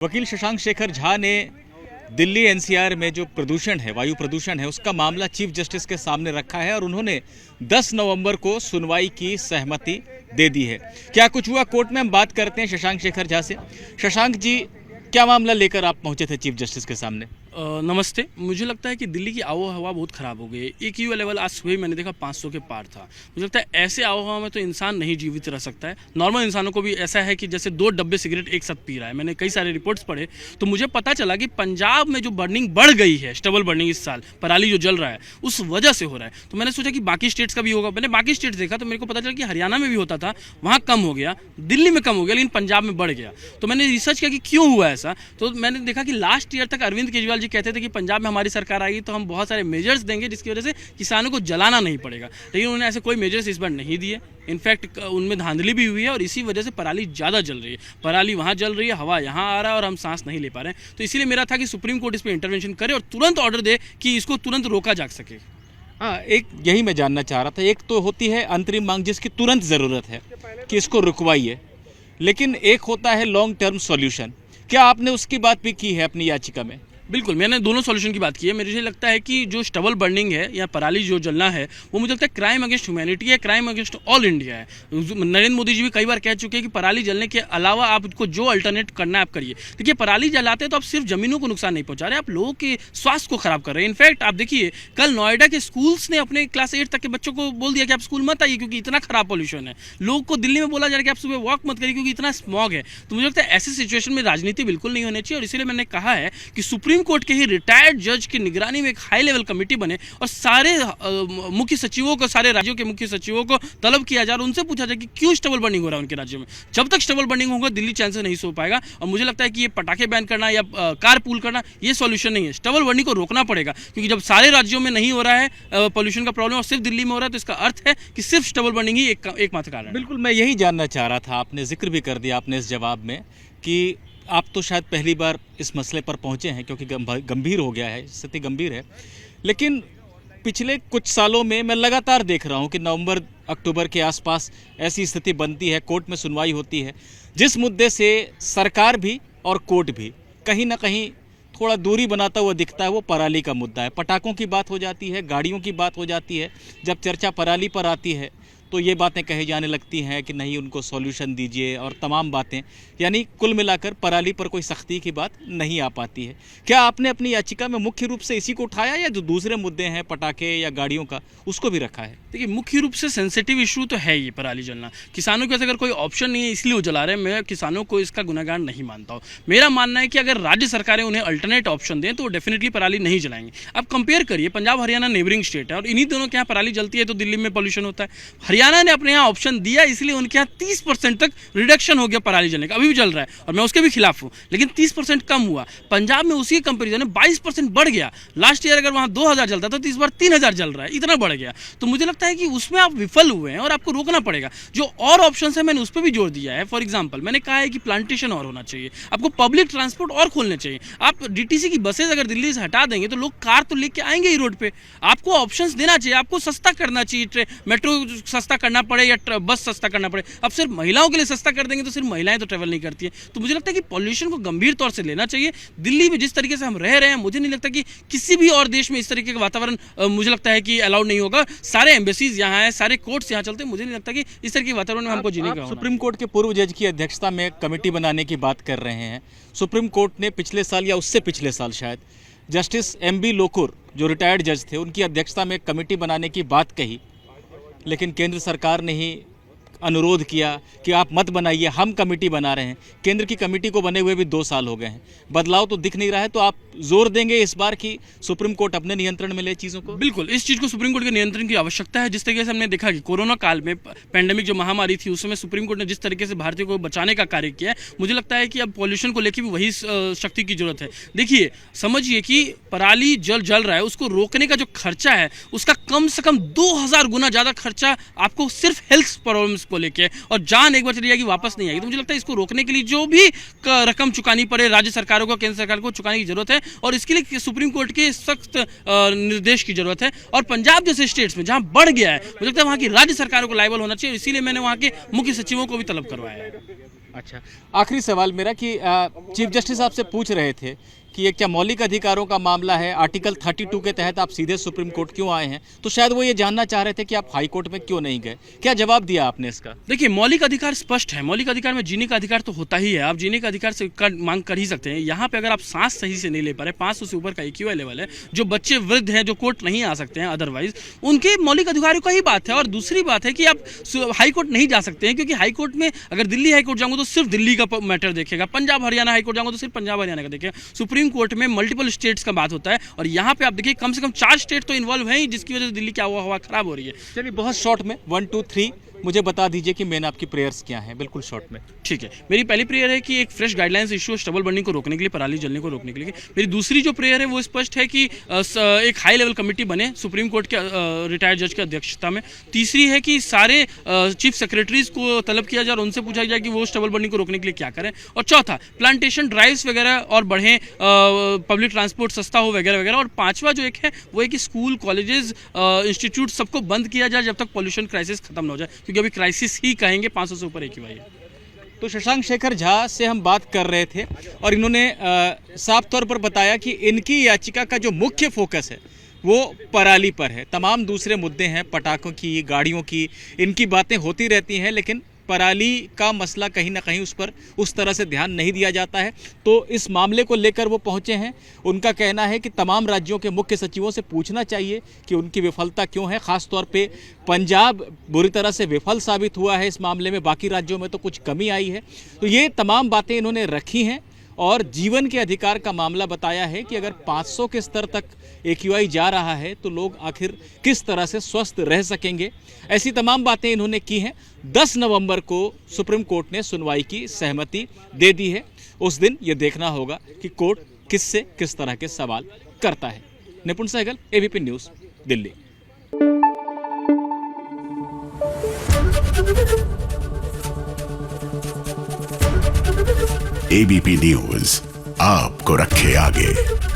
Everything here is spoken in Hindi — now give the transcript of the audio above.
वकील शशांक शेखर झा ने दिल्ली एनसीआर में जो प्रदूषण है, वायु प्रदूषण है, उसका मामला चीफ जस्टिस के सामने रखा है और उन्होंने 10 नवंबर को सुनवाई की सहमति दे दी है। क्या कुछ हुआ कोर्ट में, हम बात करते हैं शशांक शेखर झा से। शशांक जी, क्या मामला लेकर आप पहुंचे थे चीफ जस्टिस के सामने? नमस्ते। मुझे लगता है कि दिल्ली की आबो हवा बहुत ख़राब हो गई है। एक यू लेवल आज सुबह मैंने देखा 500 के पार था। मुझे लगता है ऐसे आबो हवा में तो इंसान नहीं जीवित रह सकता है। नॉर्मल इंसानों को भी ऐसा है कि जैसे 2 डब्बे सिगरेट एक साथ पी रहा है। मैंने कई सारे रिपोर्ट्स पढ़े तो मुझे पता चला कि पंजाब में जो बर्निंग बढ़ गई है, स्टबल बर्निंग इस साल, पराली जो जल रहा है, उस वजह से हो रहा है। तो मैंने सोचा कि बाकी स्टेट्स का भी होगा। मैंने बाकी स्टेट्स देखा तो मेरे को पता चला कि हरियाणा में भी होता था, वहाँ कम हो गया, दिल्ली में कम हो गया, लेकिन पंजाब में बढ़ गया। तो मैंने रिसर्च किया कि क्यों हुआ ऐसा। तो मैंने देखा कि लास्ट ईयर तक अरविंद केजरीवाल जी कहते थे कि पंजाब में हमारी सरकार आएगी तो हम बहुत सारे मेजर्स देंगे जिसकी वजह से किसानों को जलाना नहीं पड़ेगा, लेकिन उन्होंने ऐसे कोई मेजर्स इस बार नहीं दिए। इनफैक्ट उनमें धांधली भी हुई है और इसी वजह से पराली ज़्यादा जल रही है। पराली वहाँ जल रही है, हवा यहाँ आ रहा है और हम सांस नहीं ले पा रहे हैं। तो इसीलिए मेरा था कि सुप्रीम कोर्ट इस पर इंटरवेंशन करे और तुरंत ऑर्डर दे कि इसको तुरंत रोका जा सके। हाँ, एक यही मैं जानना चाह रहा था। एक तो होती है अंतरिम मांग जिसकी तुरंत ज़रूरत है कि इसको रुकवाइए, लेकिन एक होता है लॉन्ग टर्म सॉल्यूशन। क्या आपने उसकी बात भी की है अपनी याचिका में? बिल्कुल, मैंने दोनों सॉल्यूशन की बात की है। मुझे लगता है कि जो स्टबल बर्निंग है या पराली जो जलना है, वो मुझे लगता है क्राइम अगेंस्ट ह्यूमैनिटी है, क्राइम अगेंस्ट ऑल इंडिया है। नरेंद्र मोदी जी भी कई बार कह चुके हैं कि पराली जलने के अलावा आपको जो अल्टरनेट करना है आप करिए। देखिए, पराली जलाते हैं तो आप सिर्फ जमीनों को नुकसान नहीं पहुंचा रहे, आप लोगों के स्वास्थ्य को खराब कर रहे हैं। इनफैक्ट आप देखिए, कल नोएडा के स्कूल्स ने अपने क्लास 8 तक के बच्चों को बोल दिया कि आप स्कूल मत आइए क्योंकि इतना खराब पॉल्यूशन है। लोगों को दिल्ली में बोला जा रहा है कि आप सुबह वॉक मत करिए क्योंकि इतना स्मॉग है। तो मुझे लगता है ऐसी सिचुएशन में राजनीति बिल्कुल नहीं होनी चाहिए और इसीलिए मैंने कहा है कि सुप्रीम कोर्ट के ही रिटायर्ड जज की निगरानी में एक हाई लेवल कमेटी बने और सारे मुख्य सचिवों को, सारे राज्यों के मुख्य सचिवों को तलब किया जाए और उनसे पूछा जाए कि क्यों स्टबल बर्निंग हो रहा है उनके राज्यों में। जब तक स्टबल बर्निंग होगा दिल्ली चैन से नहीं सो पाएगा। और मुझे लगता है कि ये पटाखे बैन करना या कार पूल करना ये सॉल्यूशन नहीं है। स्टबल बर्निंग को रोकना पड़ेगा क्योंकि जब सारे राज्यों में नहीं हो रहा है पॉल्यूशन का प्रॉब्लम और सिर्फ दिल्ली में हो रहा है तो इसका अर्थ है कि सिर्फ स्टबल बर्निंग ही एकमात्र कारण है। बिल्कुल, मैं यही जानना चाह रहा था। आपने जिक्र भी कर दिया आपने इस जवाब में कि आप तो शायद पहली बार इस मसले पर पहुंचे हैं क्योंकि गंभीर हो गया है, स्थिति गंभीर है। लेकिन पिछले कुछ सालों में मैं लगातार देख रहा हूं कि नवंबर अक्टूबर के आसपास ऐसी स्थिति बनती है, कोर्ट में सुनवाई होती है, जिस मुद्दे से सरकार भी और कोर्ट भी कहीं ना कहीं थोड़ा दूरी बनाता हुआ दिखता है, वो पराली का मुद्दा है। पटाखों की बात हो जाती है, गाड़ियों की बात हो जाती है। जब चर्चा पराली पर आती है तो ये बातें कही जाने लगती हैं कि नहीं, उनको सॉल्यूशन दीजिए और तमाम बातें, यानी कुल मिलाकर पराली पर कोई सख्ती की बात नहीं आ पाती है। क्या आपने अपनी याचिका में मुख्य रूप से इसी को उठाया या जो दूसरे मुद्दे हैं पटाखे या गाड़ियों का, उसको भी रखा है? देखिए, मुख्य रूप से सेंसिटिव इशू तो है ये पराली जलना। किसानों के पास अगर कोई ऑप्शन नहीं है इसलिए वो जला रहे हैं। मैं किसानों को इसका गुनाहगार नहीं मानता हूँ। मेरा मानना है कि अगर राज्य सरकारें उन्हें अल्टरनेट ऑप्शन दें तो वो डेफिनेटली पराली नहीं जलाएंगे। अब कंपेयर करिए, पंजाब हरियाणा नेबरिंग स्टेट है और इन्हीं दोनों के यहाँ पराली जलती है तो दिल्ली में पॉल्यूशन होता है। हरियाणा ने अपने यहाँ ऑप्शन दिया इसलिए उनके यहाँ 30% तक रिडक्शन हो गया पराली जलने का। अभी भी जल रहा है और मैं उसके भी खिलाफ हूँ, लेकिन 30% कम हुआ। पंजाब में उसी कंपेरिजन में 22% बढ़ गया। लास्ट ईयर अगर वहाँ 2000 जलता था तो इस बार 3000 जल रहा है, इतना बढ़ गया। तो मुझे लगता है कि उसमें आप विफल हुए हैं और आपको रोकना पड़ेगा। जो और ऑप्शन है मैंने उस पर भी जोर दिया है। फॉर एग्जाम्पल, मैंने कहा है कि प्लांटेशन और होना चाहिए, आपको पब्लिक ट्रांसपोर्ट और खोलने चाहिए। आप डीटीसी की बसेज अगर दिल्ली से हटा देंगे तो लोग कार तो लेके आएंगे ही रोड पे। आपको ऑप्शंस देना चाहिए, आपको सस्ता करना चाहिए। मेट्रो सस्ता करना पड़े या बस सस्ता करना पड़े। अब सिर्फ महिलाओं के लिए सस्ता कर देंगे तो सिर्फ महिलाएं तो ट्रेवल नहीं करती है। तो मुझे लगता है कि पॉल्यूशन को गंभीर तौर से लेना चाहिए। दिल्ली में जिस तरीके से हम रह रहे हैं, मुझे नहीं लगता कि किसी भी और देश में इस तरीके का वातावरण मुझे लगता है कि अलाउड नहीं होगा। सारे एम्बेसीज यहाँ है, सारे कोर्ट्स यहाँ चलते हैं। मुझे नहीं लगता कि इस तरह के वातावरण में हमको जीने का। सुप्रीम कोर्ट के पूर्व जज की अध्यक्षता में कमेटी बनाने की बात कर रहे हैं। सुप्रीम कोर्ट ने पिछले साल या उससे पिछले साल शायद जस्टिस MB लोकुर जो रिटायर्ड जज थे, उनकी अध्यक्षता में कमेटी बनाने की बात कही, लेकिन केंद्र सरकार ने ही अनुरोध किया कि आप मत बनाइए, हम कमेटी बना रहे हैं। केंद्र की कमेटी को बने हुए भी 2 साल हो गए हैं, बदलाव तो दिख नहीं रहा है। तो आप जोर देंगे इस बार कि सुप्रीम कोर्ट अपने नियंत्रण में ले चीज़ों को? बिल्कुल, इस चीज़ को सुप्रीम कोर्ट के नियंत्रण की आवश्यकता है। जिस तरीके से हमने देखा कि कोरोना काल में पैंडेमिक जो महामारी थी उस समय सुप्रीम कोर्ट ने जिस तरीके से भारतीयों को बचाने का कार्य किया है, मुझे लगता है कि अब पॉल्यूशन को लेकर भी वही शक्ति की जरूरत है। देखिए, समझिए कि पराली जल रहा है, उसको रोकने का जो खर्चा है उसका कम से कम 2000 गुना ज़्यादा खर्चा आपको सिर्फ हेल्थ प्रॉब्लम्स को लेकर, और जान एक बार चली जाएगी वापस नहीं आएगी। तो मुझे लगता है इसको रोकने के लिए जो भी रकम चुकानी पड़े राज्य सरकारों को, केंद्र सरकार को चुकाने की जरूरत है और इसके लिए सुप्रीम कोर्ट के सख्त निर्देश की जरूरत है। और पंजाब जैसे स्टेट्स में जहां बढ़ गया है, मुझे लगता है वहां की राज्य सरकारों को लायबल होना चाहिए। इसीलिए मैंने वहां के मुख्य सचिवों को भी तलब करवाया है। अच्छा, आखिरी सवाल मेरा कि चीफ जस्टिस आपसे पूछ रहे थे कि ये क्या मौलिक अधिकारों का मामला है, आर्टिकल 32 के तहत आप सीधे सुप्रीम कोर्ट क्यों आए हैं, तो शायद वो ये जानना चाह रहे थे कि आप हाई कोर्ट में क्यों नहीं गए। क्या जवाब दिया आपने इसका? देखिए, मौलिक अधिकार स्पष्ट है। मौलिक अधिकार में जीने का अधिकार तो होता ही है, आप जीने का अधिकार से मांग कर ही सकते हैं। यहाँ पे अगर आप सांस सही से नहीं ले पा रहे, 500 से ऊपर का AQI लेवल है, जो बच्चे वृद्ध हैं जो कोर्ट नहीं आ सकते हैं अदरवाइज, उनके मौलिक अधिकारों का ही बात है। और दूसरी बात है कि आप हाई कोर्ट नहीं जा सकते हैं, क्योंकि हाई कोर्ट में अगर दिल्ली हाई कोर्ट जाऊंगा तो सिर्फ दिल्ली का मैटर देखेगा, पंजाब हरियाणा हाई कोर्ट जाऊंगा तो सिर्फ पंजाब हरियाणा का देखेगा। सुप्रीम कोर्ट में मल्टीपल स्टेट्स का बात होता है, और यहाँ पे आप देखिए कम से कम 4 स्टेट तो इन्वॉल्व हैं ही, जिसकी वजह से दिल्ली की हवा खराब हो रही है। चलिए बहुत शॉर्ट में 1 2 3 मुझे बता दीजिए कि मेन आपकी प्रेयर्स क्या हैं, बिल्कुल शॉर्ट में। ठीक है, मेरी पहली प्रेयर है कि एक fresh guidelines issue stubble burning को रोकने के लिए, पराली जलने को रोकने के लिए। मेरी दूसरी जो प्रेयर है वो स्पष्ट है कि एक हाई लेवल कमेटी बने सुप्रीम कोर्ट के रिटायर्ड जज की अध्यक्षता में। तीसरी है कि सारे चीफ सेक्रेटरीज को तलब किया जाए और उनसे पूछा जाए कि वो स्टबल बर्निंग को रोकने के लिए क्या करें। और चौथा, प्लांटेशन ड्राइव्स वगैरह और बढ़ें, पब्लिक ट्रांसपोर्ट सस्ता हो वगैरह वगैरह। और पांचवा जो एक है वो है कि स्कूल कॉलेजेस इंस्टीट्यूट सबको बंद किया जाए जब तक पॉल्यूशन क्राइसिस खत्म ना हो जाए, क्योंकि अभी क्राइसिस ही कहेंगे, 500 से ऊपर AQI है। तो शशांक शेखर झा से हम बात कर रहे थे और इन्होंने साफ तौर पर बताया कि इनकी याचिका का जो मुख्य फोकस है वो पराली पर है। तमाम दूसरे मुद्दे हैं, पटाखों की, गाड़ियों की, इनकी बातें होती रहती हैं, लेकिन पराली का मसला कहीं ना कहीं उस पर उस तरह से ध्यान नहीं दिया जाता है। तो इस मामले को लेकर वो पहुंचे हैं। उनका कहना है कि तमाम राज्यों के मुख्य सचिवों से पूछना चाहिए कि उनकी विफलता क्यों है। खास तौर पे पंजाब बुरी तरह से विफल साबित हुआ है इस मामले में, बाकी राज्यों में तो कुछ कमी आई है। तो ये तमाम बातें इन्होंने रखी हैं और जीवन के अधिकार का मामला बताया है कि अगर 500 के स्तर तक AQI जा रहा है तो लोग आखिर किस तरह से स्वस्थ रह सकेंगे। ऐसी तमाम बातें इन्होंने की हैं। 10 नवंबर को सुप्रीम कोर्ट ने सुनवाई की सहमति दे दी है। उस दिन ये देखना होगा कि कोर्ट किससे किस तरह के सवाल करता है। Nipun Sehgal, ABP news, Delhi. ABP news आपको रखे आगे।